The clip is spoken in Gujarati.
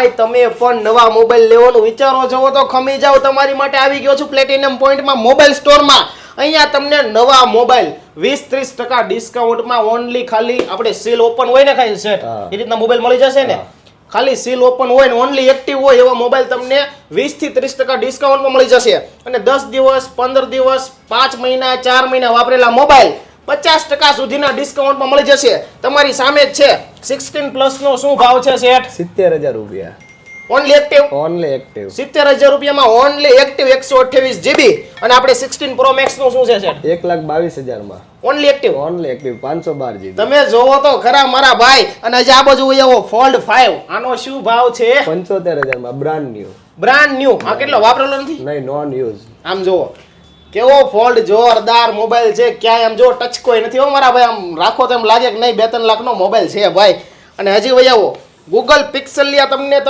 ભાઈ તમે પણ નવા મોબાઈલ લેવાનું વિચારો છો તો ખમી જાવ, તમારી માટે આવી ગયો છું પ્લેટિનમ પોઈન્ટમાં મોબાઈલ સ્ટોરમાં. અહીંયા તમને નવા મોબાઈલ 20-30% ડિસ્કાઉન્ટમાં ઓનલી ખાલી આપણે સીલ ઓપન હોય ને ખાલી સેટ એ રીતના મોબાઈલ મળી જશે ને. ખાલી સીલ ઓપન હોય ને ઓનલી એક્ટિવ હોય એવા મોબાઈલ તમને 20-30% ડિસ્કાઉન્ટમાં મળી જશે. અને 10 દિવસ 15 દિવસ 5 મહિના 4 મહિના વાપરેલા મોબાઈલ 50% સુધીના ડિસ્કાઉન્ટમાં મળી જશે. તમારી સામે જ છે 16+ નો શું ભાવ છે સેટ? 70,000 રૂપિયા. Only active. ઓનલી એક્ટિવ 70,000 રૂપિયામાં ઓનલી એક્ટિવ 128 GB. અને આપણે 16 Pro Max નું શું છે સેટ? 1,22,000 માં only active. Only active 512 GB. તમે જોવો તો ખરા મારા ભાઈ. અને આજે આ બાજુ એવો ફોલ્ડ 5 આનો શું ભાવ છે? 75,000 માં બ્રાન્ડ ન્યુ. Brand new. આ કેટલો વાપરેલો નથી? નહીં, નોન યુઝ. આમ જોવો કેવો ફોલ્ડ જોરદાર મોબાઈલ છે. ક્યાંય આમ જો ટચ કોઈ નથી હો મારા ભાઈ. આમ રાખો તો એમ લાગે કે નહીં 2-3 લાખનો મોબાઈલ છે ભાઈ. અને હજી ભાઈ આવો ગૂગલ પિક્સેલ તમને